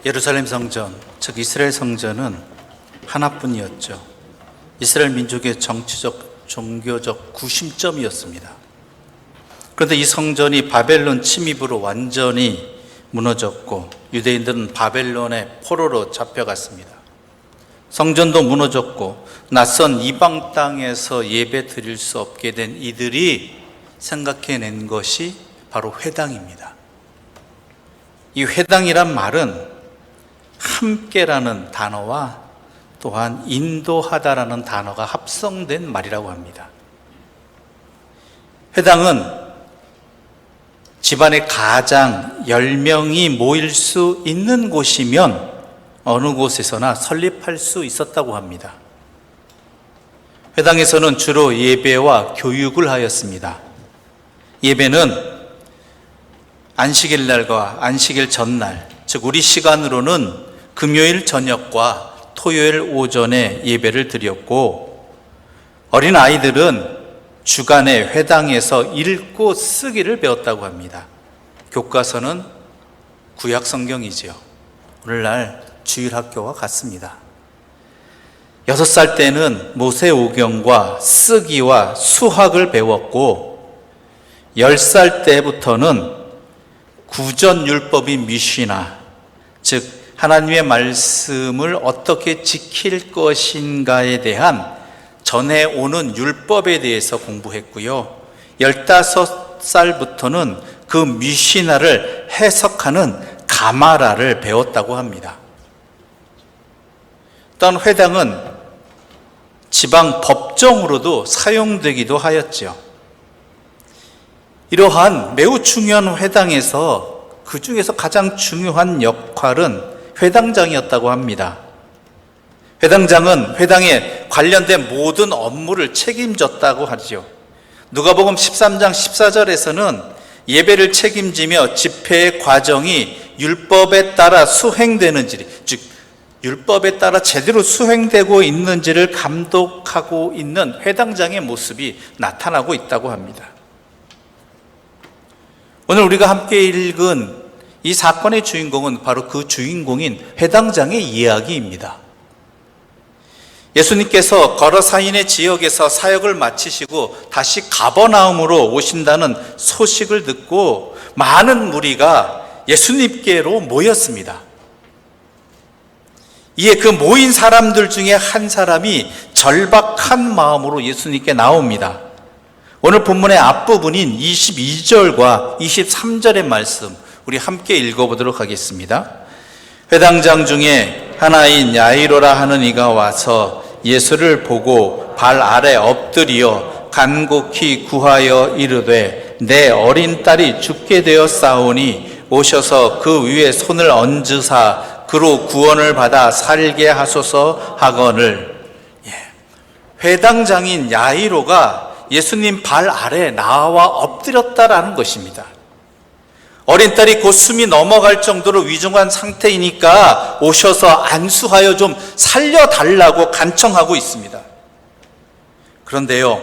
예루살렘 성전, 즉 이스라엘 성전은 하나뿐이었죠. 이스라엘 민족의 정치적, 종교적 구심점이었습니다. 그런데 이 성전이 바벨론 침입으로 완전히 무너졌고 유대인들은 바벨론의 포로로 잡혀갔습니다. 성전도 무너졌고 낯선 이방 땅에서 예배 드릴 수 없게 된 이들이 생각해낸 것이 바로 회당입니다. 이 회당이란 말은 함께라는 단어와 또한 인도하다라는 단어가 합성된 말이라고 합니다. 회당은 집안의 가장 10명이 모일 수 있는 곳이면 어느 곳에서나 설립할 수 있었다고 합니다. 회당에서는 주로 예배와 교육을 하였습니다. 예배는 안식일 날과 안식일 전날, 즉 우리 시간으로는 금요일 저녁과 토요일 오전에 예배를 드렸고, 어린 아이들은 주간에 회당에서 읽고 쓰기를 배웠다고 합니다. 교과서는 구약 성경이지요. 오늘날 주일학교와 같습니다. 6살 때는 모세오경과 쓰기와 수학을 배웠고 10살 때부터는 구전율법인 미시나, 즉 하나님의 말씀을 어떻게 지킬 것인가에 대한 전해오는 율법에 대해서 공부했고요. 15살부터는 그 미시나를 해석하는 가마라를 배웠다고 합니다. 또한 회당은 지방 법정으로도 사용되기도 하였죠. 이러한 매우 중요한 회당에서 그 중에서 가장 중요한 역할은 회당장이었다고 합니다. 회당장은 회당에 관련된 모든 업무를 책임졌다고 하죠. 누가복음 13장 14절에서는 예배를 책임지며 집회의 과정이 율법에 따라 수행되는지, 즉 율법에 따라 제대로 수행되고 있는지를 감독하고 있는 회당장의 모습이 나타나고 있다고 합니다. 오늘 우리가 함께 읽은 이 사건의 주인공은 바로 그 주인공인 회당장의 이야기입니다. 예수님께서 거라사인의 지역에서 사역을 마치시고 다시 가버나움으로 오신다는 소식을 듣고 많은 무리가 예수님께로 모였습니다. 이에 그 모인 사람들 중에 한 사람이 절박한 마음으로 예수님께 나옵니다. 오늘 본문의 앞부분인 22절과 23절의 말씀 우리 함께 읽어보도록 하겠습니다. 회당장 중에 하나인 야이로라 하는 이가 와서 예수를 보고 발 아래 엎드리어 간곡히 구하여 이르되 내 어린 딸이 죽게 되었사오니 오셔서 그 위에 손을 얹으사 그로 구원을 받아 살게 하소서 하거늘. 회당장인 야이로가 예수님 발 아래 나와 엎드렸다라는 것입니다. 어린 딸이 곧 숨이 넘어갈 정도로 위중한 상태이니까 오셔서 안수하여 좀 살려달라고 간청하고 있습니다. 그런데요,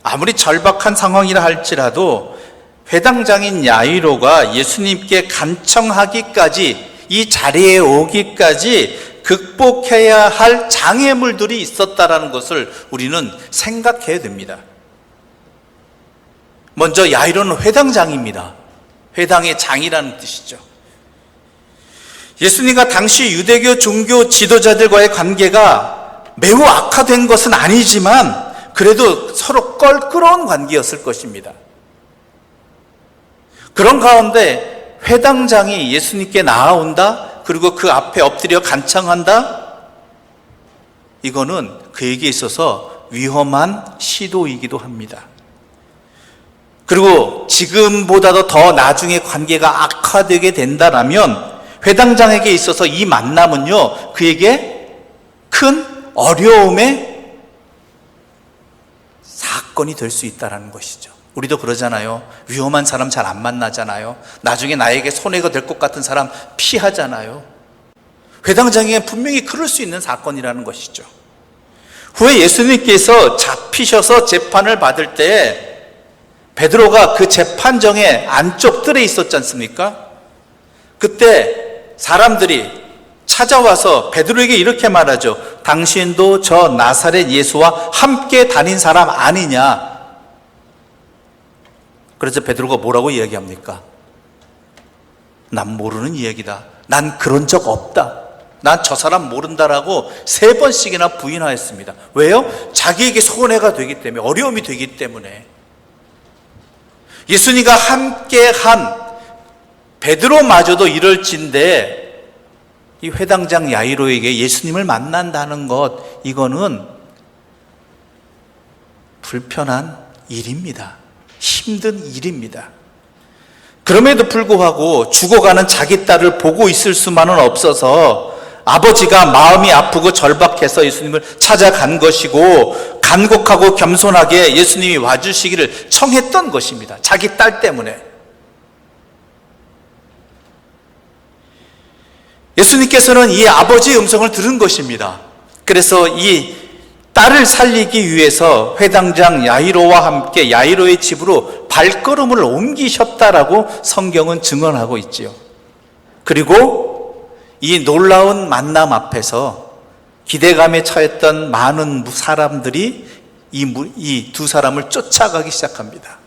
아무리 절박한 상황이라 할지라도 회당장인 야이로가 예수님께 간청하기까지, 이 자리에 오기까지 극복해야 할 장애물들이 있었다라는 것을 우리는 생각해야 됩니다. 먼저 야이로는 회당장입니다. 회당의 장이라는 뜻이죠. 예수님과 당시 유대교 종교 지도자들과의 관계가 매우 악화된 것은 아니지만 그래도 서로 껄끄러운 관계였을 것입니다. 그런 가운데 회당장이 예수님께 나아온다, 그리고 그 앞에 엎드려 간청한다, 이거는 그에게 있어서 위험한 시도이기도 합니다. 그리고 지금보다도 더 나중에 관계가 악화되게 된다라면 회당장에게 있어서 이 만남은요, 그에게 큰 어려움의 사건이 될 수 있다는 것이죠. 우리도 그러잖아요. 위험한 사람 잘 안 만나잖아요. 나중에 나에게 손해가 될 것 같은 사람 피하잖아요. 회당장에게 분명히 그럴 수 있는 사건이라는 것이죠. 후에 예수님께서 잡히셔서 재판을 받을 때 베드로가 그 재판정의 안쪽 뜰에 있었지 않습니까? 그때 사람들이 찾아와서 베드로에게 이렇게 말하죠. 당신도 저 나사렛 예수와 함께 다닌 사람 아니냐? 그래서 베드로가 뭐라고 이야기합니까? 난 모르는 이야기다. 난 그런 적 없다. 난 저 사람 모른다라고 3번씩이나 부인하였습니다. 왜요? 자기에게 손해가 되기 때문에, 어려움이 되기 때문에. 예수님과 함께한 베드로마저도 이럴진데 이 회당장 야이로에게 예수님을 만난다는 것, 이거는 불편한 일입니다. 힘든 일입니다. 그럼에도 불구하고 죽어가는 자기 딸을 보고 있을 수만은 없어서 아버지가 마음이 아프고 절박해서 예수님을 찾아간 것이고, 간곡하고 겸손하게 예수님이 와주시기를 청했던 것입니다. 자기 딸 때문에. 예수님께서는 이 아버지의 음성을 들은 것입니다. 그래서 이 딸을 살리기 위해서 회당장 야이로와 함께 야이로의 집으로 발걸음을 옮기셨다라고 성경은 증언하고 있지요. 그리고 이 놀라운 만남 앞에서 기대감에 처했던 많은 사람들이 이 두 사람을 쫓아가기 시작합니다.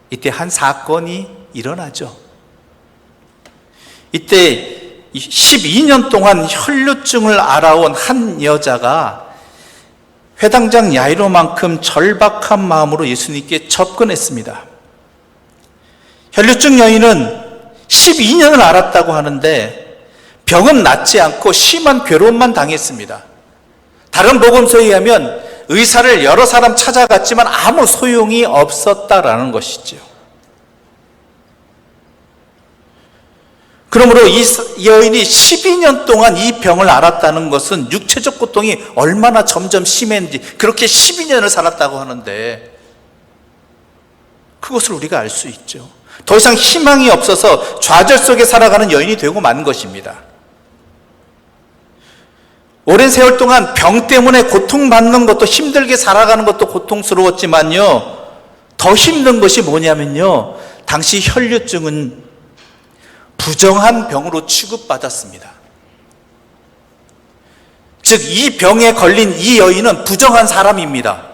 이때 한 사건이 일어나죠. 이때 12년 동안 혈루증을 앓아온 한 여자가 회당장 야이로만큼 절박한 마음으로 예수님께 접근했습니다. 혈루증 여인은 12년을 앓았다고 하는데 병은 낫지 않고 심한 괴로움만 당했습니다. 다른 복음서에 의하면 의사를 여러 사람 찾아갔지만 아무 소용이 없었다라는 것이죠. 그러므로 이 여인이 12년 동안 이 병을 앓았다는 것은 육체적 고통이 얼마나 점점 심했는지, 그렇게 12년을 살았다고 하는데 그것을 우리가 알 수 있죠. 더 이상 희망이 없어서 좌절 속에 살아가는 여인이 되고 만 것입니다. 오랜 세월 동안 병 때문에 고통받는 것도, 힘들게 살아가는 것도 고통스러웠지만요, 더 힘든 것이 뭐냐면요, 당시 혈류증은 부정한 병으로 취급받았습니다. 즉, 이 병에 걸린 이 여인은 부정한 사람입니다.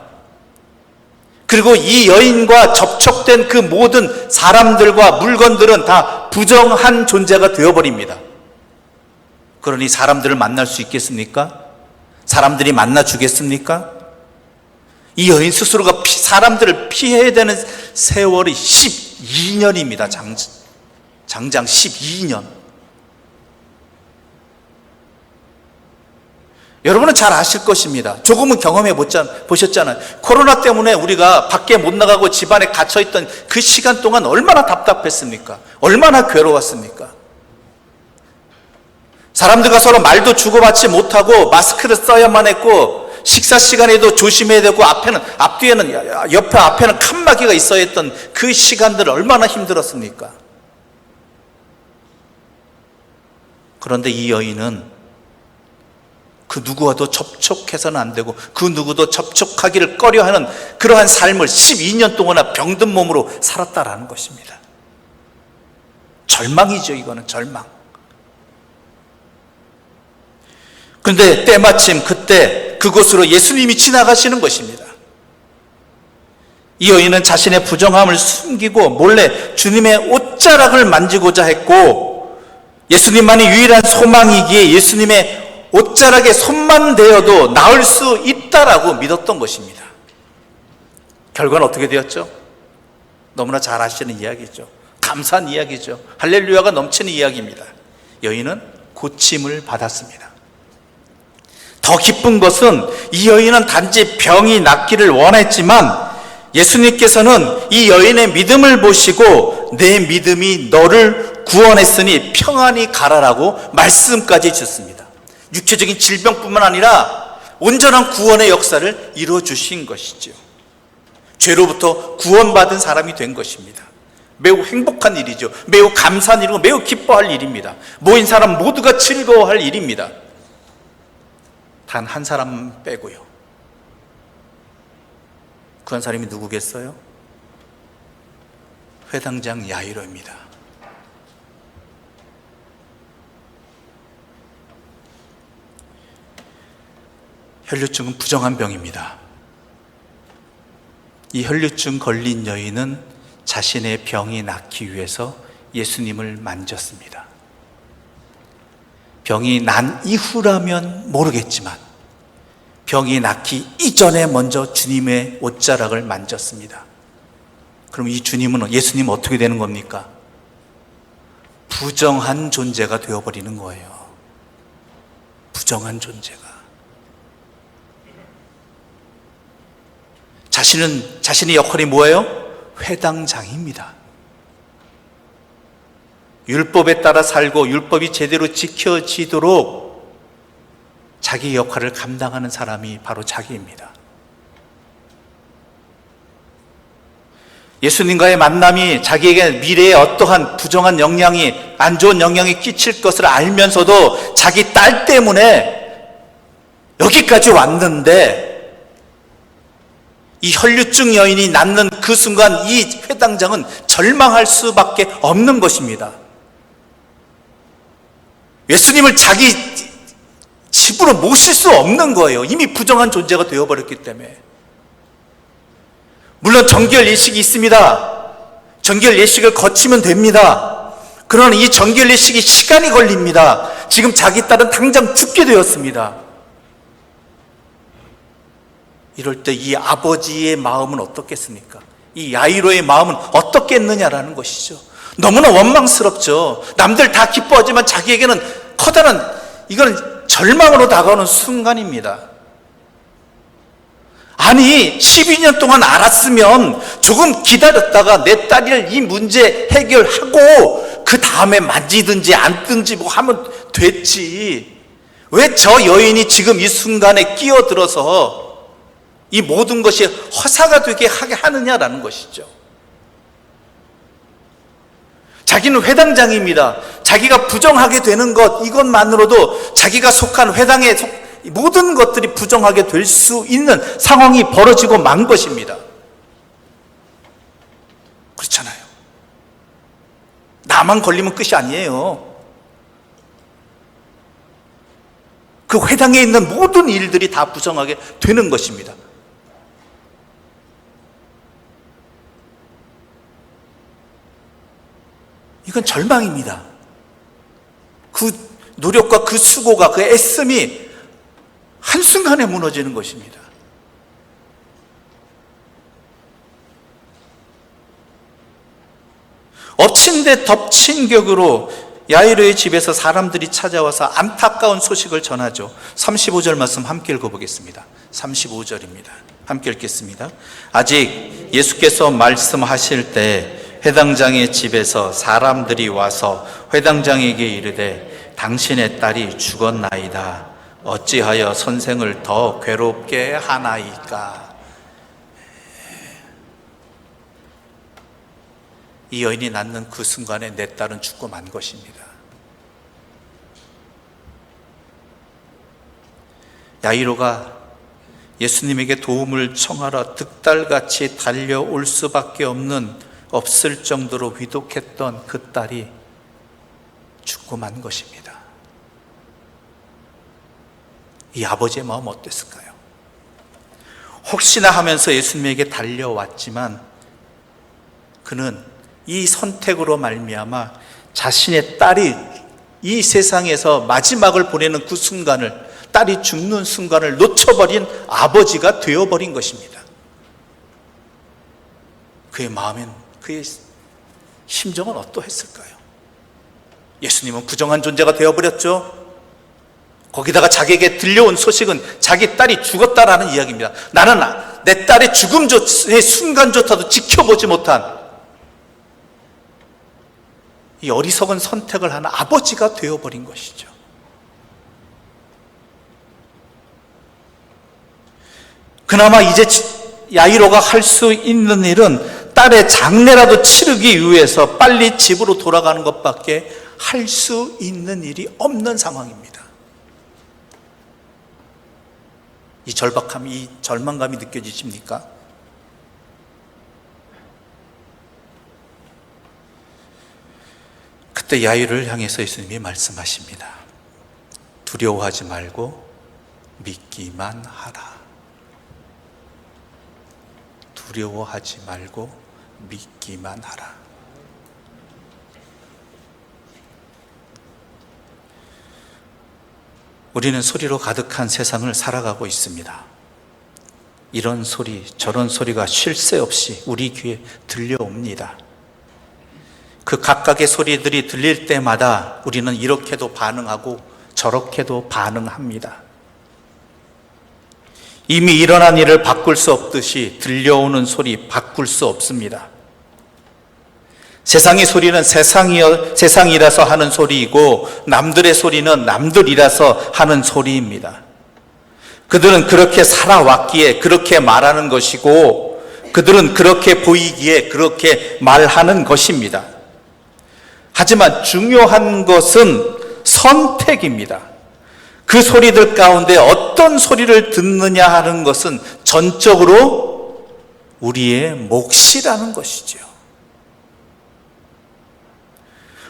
그리고 이 여인과 접촉된 그 모든 사람들과 물건들은 다 부정한 존재가 되어버립니다. 그러니 사람들을 만날 수 있겠습니까? 사람들이 만나주겠습니까? 이 여인 스스로가 사람들을 피해야 되는 세월이 12년입니다. 장장 12년. 여러분은 잘 아실 것입니다. 조금은 경험해 보셨잖아요. 코로나 때문에 우리가 밖에 못 나가고 집안에 갇혀있던 그 시간 동안 얼마나 답답했습니까? 얼마나 괴로웠습니까? 사람들과 서로 말도 주고받지 못하고 마스크를 써야만 했고, 식사 시간에도 조심해야 되고, 옆에 앞에는 칸막이가 있어야 했던 그 시간들 얼마나 힘들었습니까? 그런데 이 여인은 그 누구와도 접촉해서는 안 되고, 그 누구도 접촉하기를 꺼려하는 그러한 삶을 12년 동안이나 병든 몸으로 살았다라는 것입니다. 절망이죠. 이거는 절망. 그런데 때마침 그때 그곳으로 예수님이 지나가시는 것입니다. 이 여인은 자신의 부정함을 숨기고 몰래 주님의 옷자락을 만지고자 했고, 예수님만이 유일한 소망이기에 예수님의 옷자락에 손만 대어도 나을 수 있다라고 믿었던 것입니다. 결과는 어떻게 되었죠? 너무나 잘 아시는 이야기죠. 감사한 이야기죠. 할렐루야가 넘치는 이야기입니다. 여인은 고침을 받았습니다. 더 기쁜 것은 이 여인은 단지 병이 낫기를 원했지만 예수님께서는 이 여인의 믿음을 보시고 내 믿음이 너를 구원했으니 평안히 가라라고 말씀까지 주셨습니다. 육체적인 질병뿐만 아니라 온전한 구원의 역사를 이루어주신 것이죠. 죄로부터 구원받은 사람이 된 것입니다. 매우 행복한 일이죠. 매우 감사한 일이고 매우 기뻐할 일입니다. 모인 사람 모두가 즐거워할 일입니다. 단 한 사람 빼고요. 그 한 사람이 누구겠어요? 회당장 야이로입니다. 혈류증은 부정한 병입니다. 이 혈류증 걸린 여인은 자신의 병이 낫기 위해서 예수님을 만졌습니다. 병이 난 이후라면 모르겠지만 병이 낫기 이전에 먼저 주님의 옷자락을 만졌습니다. 그럼 이 예수님은 어떻게 되는 겁니까? 부정한 존재가 되어버리는 거예요. 부정한 존재가. 자신의 역할이 뭐예요? 회당장입니다. 율법에 따라 살고 율법이 제대로 지켜지도록 자기 역할을 감당하는 사람이 바로 자기입니다. 예수님과의 만남이 자기에게 미래에 어떠한 부정한 영향이, 안 좋은 영향이 끼칠 것을 알면서도 자기 딸 때문에 여기까지 왔는데, 이 혈류증 여인이 낫는 그 순간 이 회당장은 절망할 수밖에 없는 것입니다. 예수님을 자기 집으로 모실 수 없는 거예요. 이미 부정한 존재가 되어버렸기 때문에. 물론 정결 예식이 있습니다. 정결 예식을 거치면 됩니다. 그러나 이 정결 예식이 시간이 걸립니다. 지금 자기 딸은 당장 죽게 되었습니다. 이럴 때 이 아버지의 마음은 어떻겠습니까? 이 야이로의 마음은 어떻겠느냐라는 것이죠. 너무나 원망스럽죠. 남들 다 기뻐하지만 자기에게는 커다란, 이건 절망으로 다가오는 순간입니다. 아니, 12년 동안 알았으면 조금 기다렸다가 내 딸을 이 문제 해결하고 그 다음에 만지든지 안든지 뭐 하면 됐지. 왜 저 여인이 지금 이 순간에 끼어들어서 이 모든 것이 허사가 되게 하게 하느냐라는 것이죠. 자기는 회당장입니다. 자기가 부정하게 되는 것, 이것만으로도 자기가 속한 회당의 모든 것들이 부정하게 될 수 있는 상황이 벌어지고 만 것입니다. 그렇잖아요. 나만 걸리면 끝이 아니에요. 그 회당에 있는 모든 일들이 다 부정하게 되는 것입니다. 이건 절망입니다. 그 노력과 그 수고가, 그 애씀이 한순간에 무너지는 것입니다. 엎친 데 덮친 격으로 야이로의 집에서 사람들이 찾아와서 안타까운 소식을 전하죠. 35절 말씀 함께 읽어보겠습니다. 35절입니다. 함께 읽겠습니다. 아직 예수께서 말씀하실 때 회당장의 집에서 사람들이 와서 회당장에게 이르되 당신의 딸이 죽었나이다. 어찌하여 선생을 더 괴롭게 하나이까? 이 여인이 낳는 그 순간에 내 딸은 죽고 만 것입니다. 야이로가 예수님에게 도움을 청하러 득달같이 달려올 수밖에 없을 정도로 위독했던 그 딸이 죽고 만 것입니다. 이 아버지의 마음 어땠을까요? 혹시나 하면서 예수님에게 달려왔지만 그는 이 선택으로 말미암아 자신의 딸이 이 세상에서 마지막을 보내는 그 순간을, 딸이 죽는 순간을 놓쳐버린 아버지가 되어버린 것입니다. 그의 마음엔, 그의 심정은 어떠했을까요? 예수님은 부정한 존재가 되어버렸죠. 거기다가 자기에게 들려온 소식은 자기 딸이 죽었다라는 이야기입니다. 나는 내 딸의 죽음의 순간조차도 지켜보지 못한 이 어리석은 선택을 하는 아버지가 되어버린 것이죠. 그나마 이제 야이로가 할 수 있는 일은 딸의 장례라도 치르기 위해서 빨리 집으로 돌아가는 것밖에 할 수 있는 일이 없는 상황입니다. 이 절박함, 이 절망감이 느껴지십니까? 그때 야이로를 향해서 예수님이 말씀하십니다. 두려워하지 말고 믿기만 하라. 두려워하지 말고 믿기만 하라. 우리는 소리로 가득한 세상을 살아가고 있습니다. 이런 소리, 저런 소리가 쉴 새 없이 우리 귀에 들려옵니다. 그 각각의 소리들이 들릴 때마다 우리는 이렇게도 반응하고 저렇게도 반응합니다. 이미 일어난 일을 바꿀 수 없듯이 들려오는 소리 바꿀 수 없습니다. 세상의 소리는 세상이라서 하는 소리이고 남들의 소리는 남들이라서 하는 소리입니다. 그들은 그렇게 살아왔기에 그렇게 말하는 것이고 그들은 그렇게 보이기에 그렇게 말하는 것입니다. 하지만 중요한 것은 선택입니다. 그 소리들 가운데 어떤 소리를 듣느냐 하는 것은 전적으로 우리의 몫이라는 것이죠.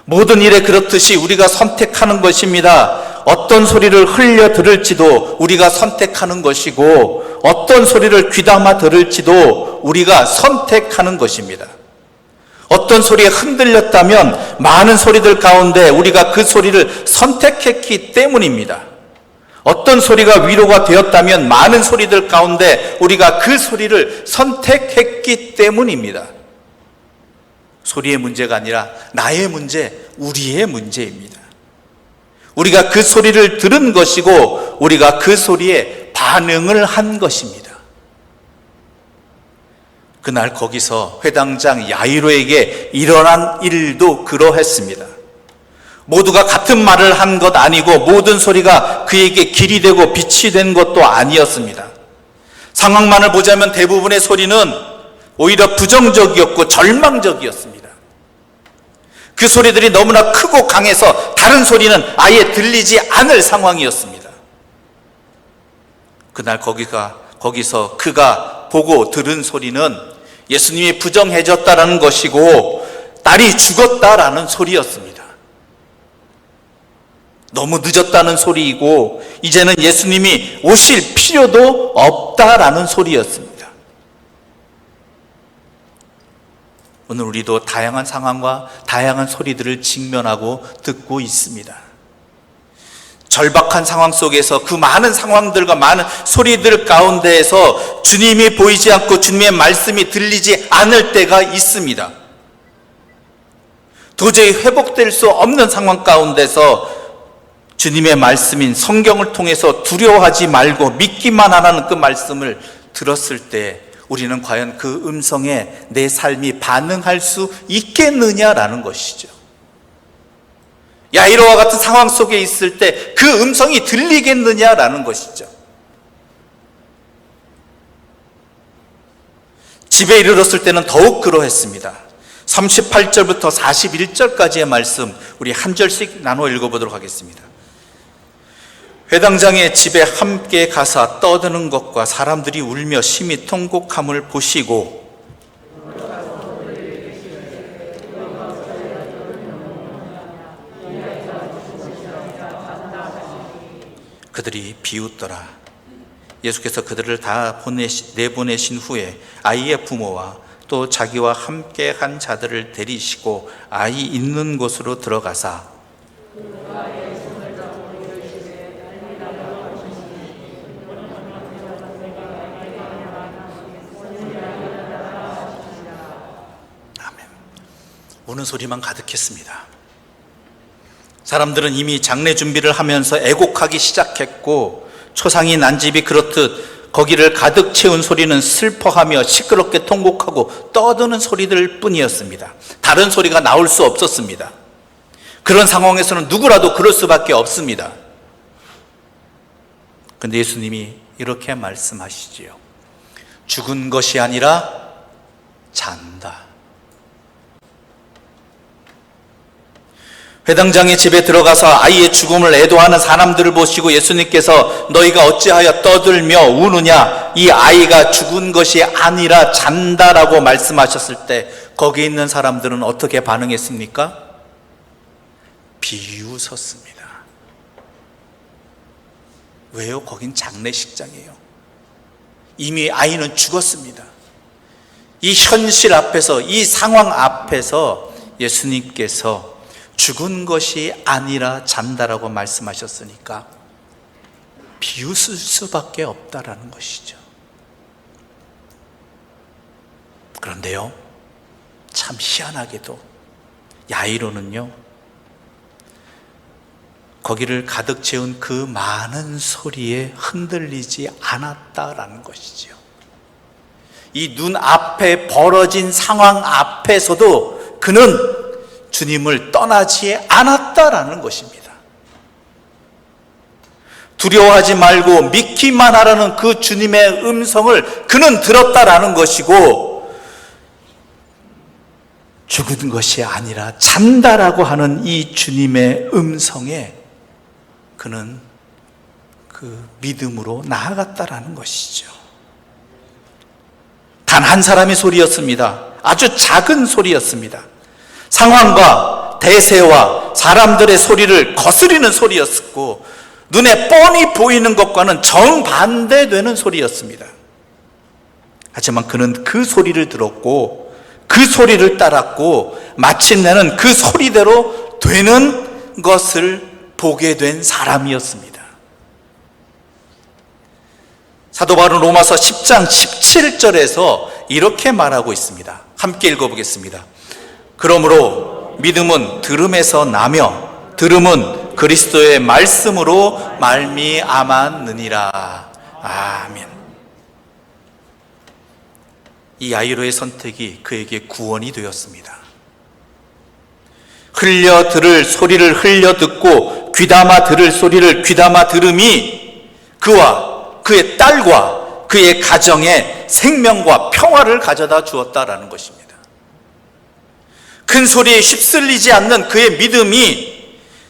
모든 일에 그렇듯이 우리가 선택하는 것입니다. 어떤 소리를 흘려 들을지도 우리가 선택하는 것이고 어떤 소리를 귀담아 들을지도 우리가 선택하는 것입니다. 어떤 소리에 흔들렸다면 많은 소리들 가운데 우리가 그 소리를 선택했기 때문입니다. 어떤 소리가 위로가 되었다면 많은 소리들 가운데 우리가 그 소리를 선택했기 때문입니다. 소리의 문제가 아니라 나의 문제, 우리의 문제입니다. 우리가 그 소리를 들은 것이고 우리가 그 소리에 반응을 한 것입니다. 그날 거기서 회당장 야이로에게 일어난 일도 그러했습니다. 모두가 같은 말을 한 것 아니고 모든 소리가 그에게 길이 되고 빛이 된 것도 아니었습니다. 상황만을 보자면 대부분의 소리는 오히려 부정적이었고 절망적이었습니다. 그 소리들이 너무나 크고 강해서 다른 소리는 아예 들리지 않을 상황이었습니다. 그날 거기서 그가 보고 들은 소리는 예수님이 부정해졌다라는 것이고 딸이 죽었다라는 소리였습니다. 너무 늦었다는 소리이고 이제는 예수님이 오실 필요도 없다라는 소리였습니다. 오늘 우리도 다양한 상황과 다양한 소리들을 직면하고 듣고 있습니다. 절박한 상황 속에서 그 많은 상황들과 많은 소리들 가운데에서 주님이 보이지 않고 주님의 말씀이 들리지 않을 때가 있습니다. 도저히 회복될 수 없는 상황 가운데서 주님의 말씀인 성경을 통해서 두려워하지 말고 믿기만 하라는 그 말씀을 들었을 때 우리는 과연 그 음성에 내 삶이 반응할 수 있겠느냐라는 것이죠. 야이로와 같은 상황 속에 있을 때 그 음성이 들리겠느냐라는 것이죠. 집에 이르렀을 때는 더욱 그러했습니다. 38절부터 41절까지의 말씀 우리 한 절씩 나눠 읽어보도록 하겠습니다. 회당장의 집에 함께 가사 떠드는 것과 사람들이 울며 심히 통곡함을 보시고 그들이 비웃더라. 예수께서 그들을 다 내보내신 후에 아이의 부모와 또 자기와 함께 한 자들을 데리시고 아이 있는 곳으로 들어가사 아멘. 우는 소리만 가득했습니다. 사람들은 이미 장례 준비를 하면서 애곡하기 시작했고 초상이 난 집이 그렇듯 거기를 가득 채운 소리는 슬퍼하며 시끄럽게 통곡하고 떠드는 소리들 뿐이었습니다. 다른 소리가 나올 수 없었습니다. 그런 상황에서는 누구라도 그럴 수밖에 없습니다. 그런데 예수님이 이렇게 말씀하시지요. 죽은 것이 아니라 잔다. 회당장의 집에 들어가서 아이의 죽음을 애도하는 사람들을 보시고 예수님께서 너희가 어찌하여 떠들며 우느냐, 이 아이가 죽은 것이 아니라 잔다라고 말씀하셨을 때 거기 있는 사람들은 어떻게 반응했습니까? 비웃었습니다. 왜요? 거긴 장례식장이에요. 이미 아이는 죽었습니다. 이 현실 앞에서, 이 상황 앞에서 예수님께서 죽은 것이 아니라 잔다라고 말씀하셨으니까 비웃을 수밖에 없다라는 것이죠. 그런데요, 참 희한하게도 야이로는요, 거기를 가득 채운 그 많은 소리에 흔들리지 않았다라는 것이죠. 이 눈앞에 벌어진 상황 앞에서도 그는 주님을 떠나지 않았다라는 것입니다. 두려워하지 말고 믿기만 하라는 그 주님의 음성을 그는 들었다라는 것이고, 죽은 것이 아니라 잔다라고 하는 이 주님의 음성에 그는 그 믿음으로 나아갔다라는 것이죠. 단 한 사람의 소리였습니다. 아주 작은 소리였습니다. 상황과 대세와 사람들의 소리를 거스리는 소리였고, 눈에 뻔히 보이는 것과는 정반대되는 소리였습니다. 하지만 그는 그 소리를 들었고 그 소리를 따랐고 마침내는 그 소리대로 되는 것을 보게 된 사람이었습니다. 사도 바울은 로마서 10장 17절에서 이렇게 말하고 있습니다. 함께 읽어보겠습니다. 그러므로 믿음은 들음에서 나며 들음은 그리스도의 말씀으로 말미암았느니라. 아멘. 이 야이로의 선택이 그에게 구원이 되었습니다. 흘려 들을 소리를 흘려 듣고 귀담아 들을 소리를 귀담아 들음이 그와 그의 딸과 그의 가정에 생명과 평화를 가져다 주었다라는 것입니다. 큰 소리에 휩쓸리지 않는 그의 믿음이,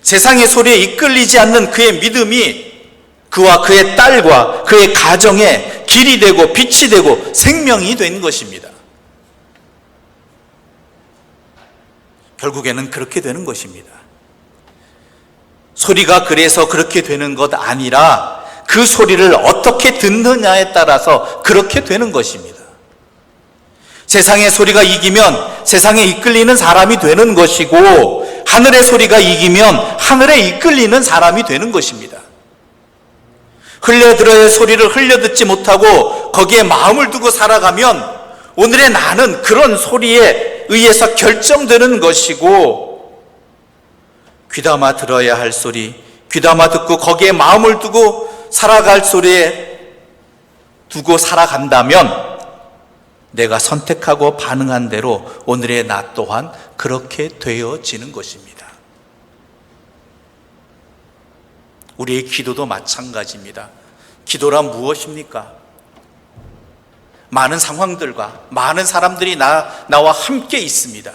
세상의 소리에 이끌리지 않는 그의 믿음이 그와 그의 딸과 그의 가정에 길이 되고 빛이 되고 생명이 된 것입니다. 결국에는 그렇게 되는 것입니다. 소리가 그래서 그렇게 되는 것 아니라 그 소리를 어떻게 듣느냐에 따라서 그렇게 되는 것입니다. 세상의 소리가 이기면 세상에 이끌리는 사람이 되는 것이고, 하늘의 소리가 이기면 하늘에 이끌리는 사람이 되는 것입니다. 흘려들어야 할 소리를 흘려듣지 못하고 거기에 마음을 두고 살아가면 오늘의 나는 그런 소리에 의해서 결정되는 것이고, 귀담아 들어야 할 소리, 귀담아 듣고 거기에 마음을 두고 살아갈 소리에 두고 살아간다면 내가 선택하고 반응한 대로 오늘의 나 또한 그렇게 되어지는 것입니다. 우리의 기도도 마찬가지입니다. 기도란 무엇입니까? 많은 상황들과 많은 사람들이 나와 함께 있습니다.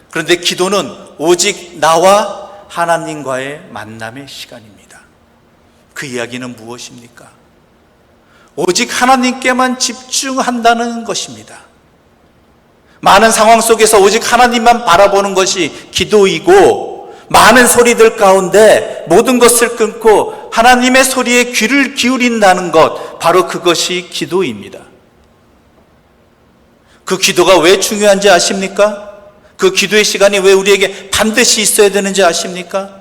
그런데 기도는 오직 나와 하나님과의 만남의 시간입니다. 그 이야기는 무엇입니까? 오직 하나님께만 집중한다는 것입니다. 많은 상황 속에서 오직 하나님만 바라보는 것이 기도이고, 많은 소리들 가운데 모든 것을 끊고 하나님의 소리에 귀를 기울인다는 것, 바로 그것이 기도입니다. 그 기도가 왜 중요한지 아십니까? 그 기도의 시간이 왜 우리에게 반드시 있어야 되는지 아십니까?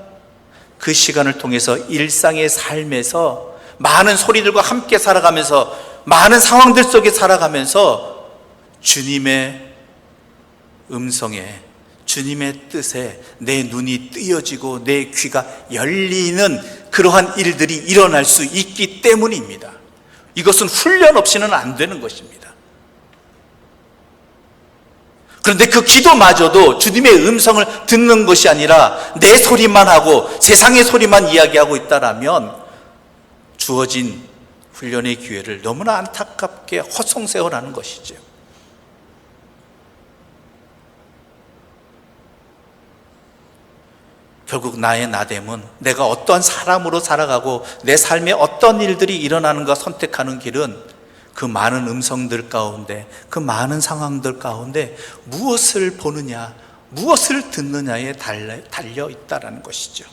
그 시간을 통해서 일상의 삶에서 많은 소리들과 함께 살아가면서, 많은 상황들 속에 살아가면서 주님의 음성에, 주님의 뜻에 내 눈이 뜨여지고 내 귀가 열리는 그러한 일들이 일어날 수 있기 때문입니다. 이것은 훈련 없이는 안 되는 것입니다. 그런데 그 기도마저도 주님의 음성을 듣는 것이 아니라 내 소리만 하고 세상의 소리만 이야기하고 있다라면 주어진 훈련의 기회를 너무나 안타깝게 헛송세월하는 것이죠. 결국 나의 나됨은 내가 어떤 사람으로 살아가고 내 삶에 어떤 일들이 일어나는가 선택하는 길은 그 많은 음성들 가운데, 그 많은 상황들 가운데 무엇을 보느냐, 무엇을 듣느냐에 달려 있다라는 것이죠.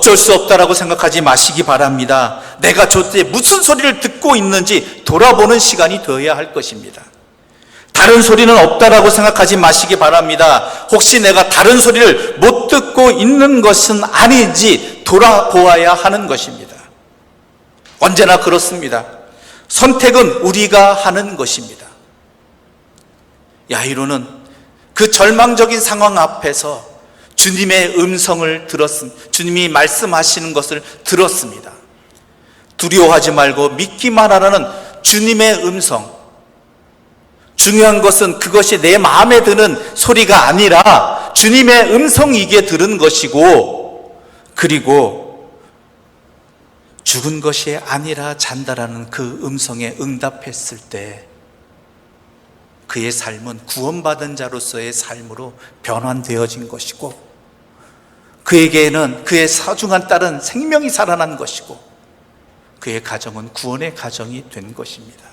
어쩔 수 없다라고 생각하지 마시기 바랍니다. 내가 저때 무슨 소리를 듣고 있는지 돌아보는 시간이 되어야 할 것입니다. 다른 소리는 없다라고 생각하지 마시기 바랍니다. 혹시 내가 다른 소리를 못 듣고 있는 것은 아닌지 돌아보아야 하는 것입니다. 언제나 그렇습니다. 선택은 우리가 하는 것입니다. 야이로는 그 절망적인 상황 앞에서 주님의 음성을 주님이 말씀하시는 것을 들었습니다. 두려워하지 말고 믿기만 하라는 주님의 음성. 중요한 것은 그것이 내 마음에 드는 소리가 아니라 주님의 음성이기에 들은 것이고, 그리고 죽은 것이 아니라 잔다라는 그 음성에 응답했을 때 그의 삶은 구원받은 자로서의 삶으로 변환되어진 것이고, 그에게는 그의 소중한 딸은 생명이 살아난 것이고, 그의 가정은 구원의 가정이 된 것입니다.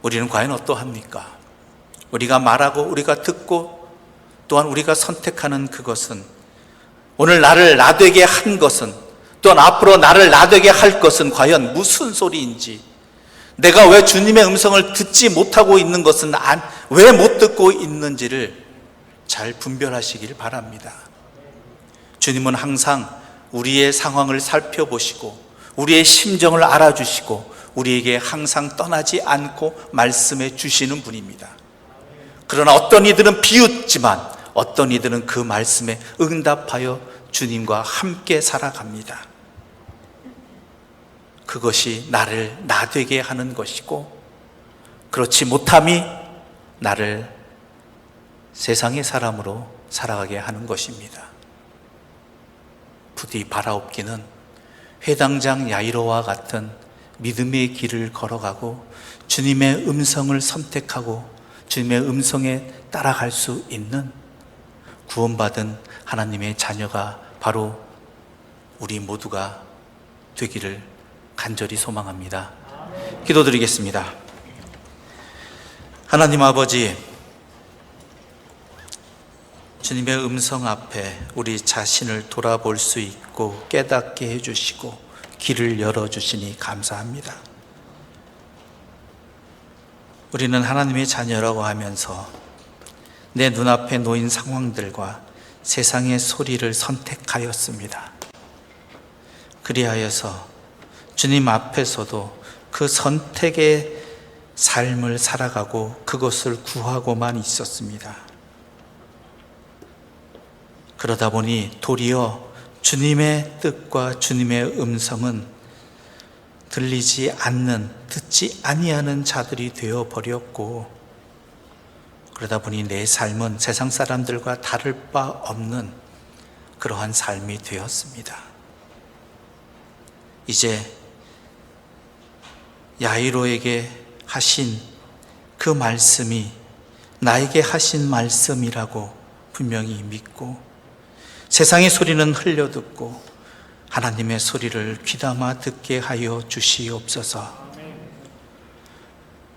우리는 과연 어떠합니까? 우리가 말하고 우리가 듣고 또한 우리가 선택하는 그것은, 오늘 나를 나되게 한 것은, 또한 앞으로 나를 나되게 할 것은 과연 무슨 소리인지, 내가 왜 주님의 음성을 듣지 못하고 있는 것은 왜 못 듣고 있는지를 잘 분별하시길 바랍니다. 주님은 항상 우리의 상황을 살펴보시고 우리의 심정을 알아주시고 우리에게 항상 떠나지 않고 말씀해 주시는 분입니다. 그러나 어떤 이들은 비웃지만 어떤 이들은 그 말씀에 응답하여 주님과 함께 살아갑니다. 그것이 나를 나되게 하는 것이고, 그렇지 못함이 나를 세상의 사람으로 살아가게 하는 것입니다. 부디 바라옵기는 회당장 야이로와 같은 믿음의 길을 걸어가고 주님의 음성을 선택하고 주님의 음성에 따라갈 수 있는 구원받은 하나님의 자녀가 바로 우리 모두가 되기를 간절히 소망합니다. 기도드리겠습니다. 하나님 아버지, 주님의 음성 앞에 우리 자신을 돌아볼 수 있고 깨닫게 해주시고 길을 열어주시니 감사합니다. 우리는 하나님의 자녀라고 하면서 내 눈앞에 놓인 상황들과 세상의 소리를 선택하였습니다. 그리하여서 주님 앞에서도 그 선택의 삶을 살아가고 그것을 구하고만 있었습니다. 그러다 보니 도리어 주님의 뜻과 주님의 음성은 들리지 않는, 듣지 아니하는 자들이 되어버렸고, 그러다 보니 내 삶은 세상 사람들과 다를 바 없는 그러한 삶이 되었습니다. 이제 야이로에게 하신 그 말씀이 나에게 하신 말씀이라고 분명히 믿고, 세상의 소리는 흘려듣고 하나님의 소리를 귀담아 듣게 하여 주시옵소서.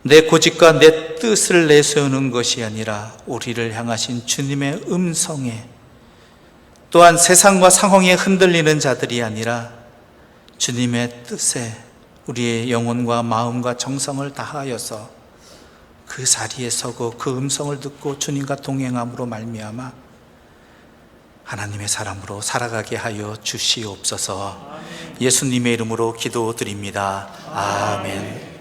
내 고집과 내 뜻을 내세우는 것이 아니라 우리를 향하신 주님의 음성에, 또한 세상과 상황에 흔들리는 자들이 아니라 주님의 뜻에 우리의 영혼과 마음과 정성을 다하여서 그 자리에 서고 그 음성을 듣고 주님과 동행함으로 말미암아 하나님의 사람으로 살아가게 하여 주시옵소서. 예수님의 이름으로 기도드립니다. 아멘.